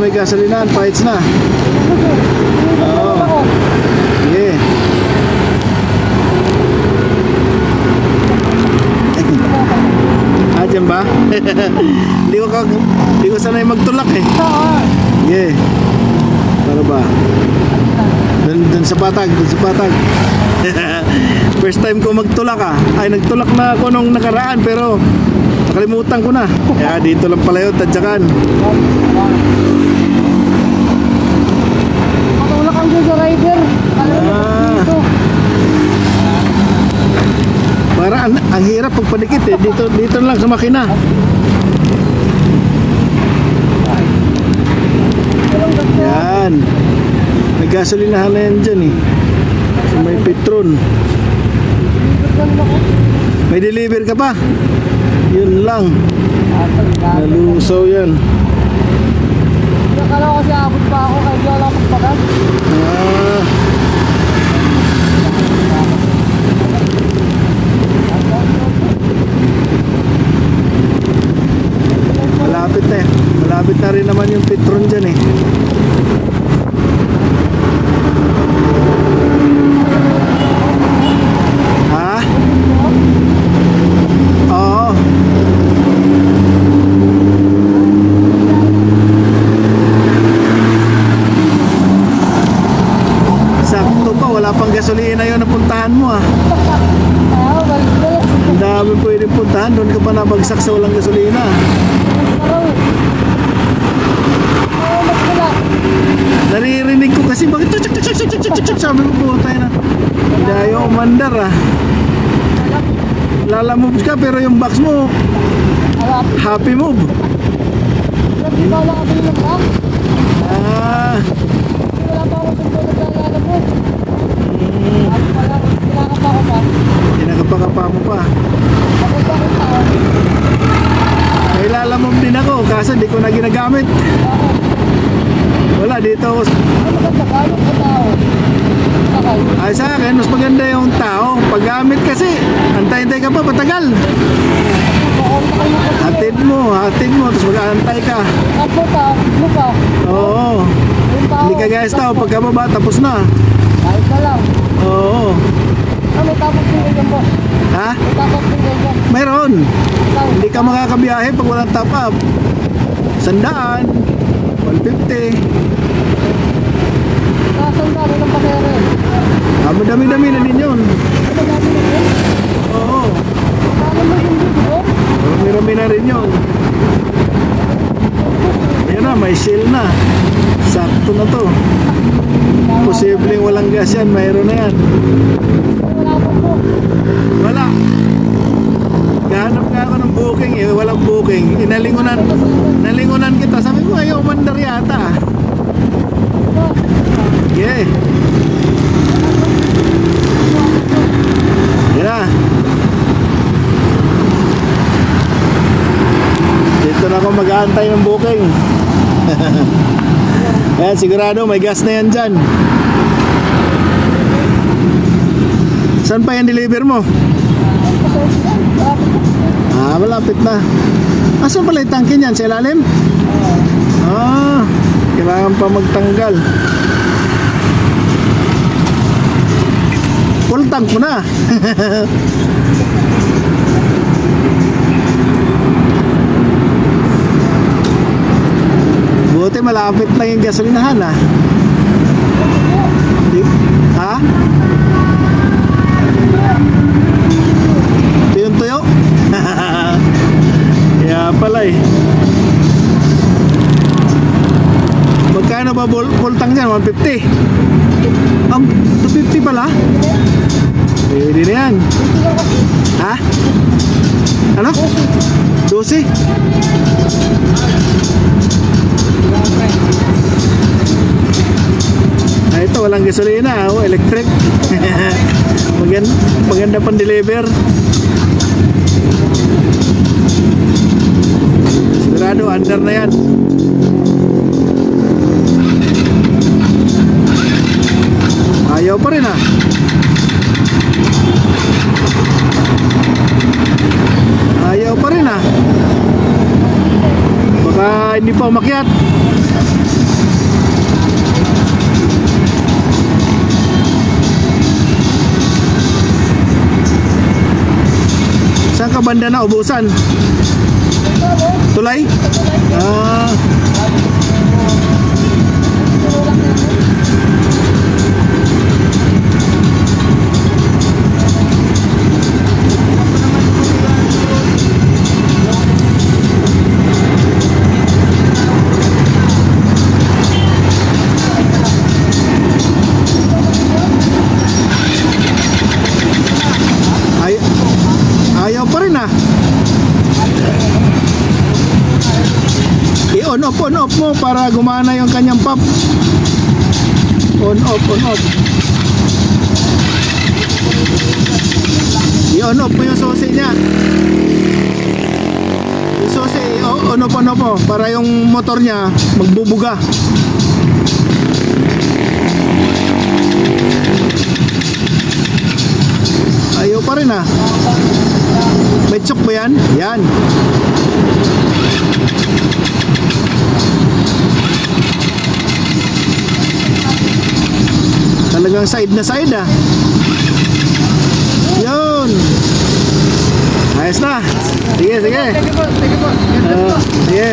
sa may gasolinahan, fights na. Oo. Yeah. Dyan ba? Hindi ko sanay magtulak eh. Yeah. Para ba? Dun sa patag, First time ko magtulak ah. Ay, nagtulak na ako nung nakaraan pero nakalimutan ko na. Kaya dito lang pala yun, tadyakan. Matulak ang dyan sa rider. Para ang hirap pagpadikit eh. Dito lang sa makina. Yan. Naggasolinahan na yan dyan eh. So, may Petron. May deliver ka pa? Yun lang. Nalusaw yan. Nakala ko kasi abot pa ako kahit wala akong pagpagas. Malapit na eh. Malapit na rin naman yung Petron dyan eh. Ha? Oo. Sakto pa, wala pang gasolina yun na puntahan mo ah. Ang dami pwedeng puntahan, doon ka pa nabagsak sa walang gasolina. Naririnig ko kasi bakit sabi ko po tayo na hindi ayaw umandar ah. Lalamove ka pero yung box mo happy move. Ah, kinakapakapa mo pa. May lalamove din ako kaso di ko na ginagamit. Wala dito ako. Ay sa akin mas maganda yung tao. Paggamit kasi antay-antay ka pa patagal. Hatid mo tapos mag-aantay ka. Oo. Hindi ka guys tao pagkababa tapos na. Kahit na lang. Oo. May tapos din ganyan boss. Ha? May tapos din ganyan. Meron. Hindi ka makakabiyahe pag walang top up. 100, 150. Kasandali ng pasere. Madami-dami na din yun. Madami na rin? Oo. Paano mo yung video? Marami na rin yun. Yan na, may shell na. Sakto na to. Posibleng walang gas yan, mayroon na yan. Wala pa po. Wala. Gahanap nga ako ng booking eh, walang booking. Nalingunan kita. Sabi ko ayaw umandar yata. Yeah. Yan na. Dito na ako mag-aantay ng booking. Ayan, sigurado may gas na yan dyan. Saan pa yan deliver mo? Ah, malapit na. Asan pala yung tangke niyan? Sa ilalim? Ah, kailangan pa magtanggal. Full tank mo na. Buti malapit lang yung gasolinahan ah. Ha? Tuyong-tuyo? Kaya pala eh. Magkano ba full tank dyan? 150? 250 pala? Pwede na yan. Ha? Ano? 12? Ah, ito walang gasolina, oh, electric. Maganda pang deliver. Sigurado under na yan. Ayaw pa rin ah. Ayaw pa rin ah. Baka hindi pa umakyat. sa banda na ubusan. Tulay? Ah. Ayaw pa rin ah. I-on off mo para gumana yung kanyang pump. On off. I-on off mo yung susi niya. Yung susi, on off mo para yung motor niya magbubuga. Ayaw pa rin ah. May tsok ba yan? Yan. Talagang side na side ah. Yun. Ayos na. Sige. Sige po. Sige.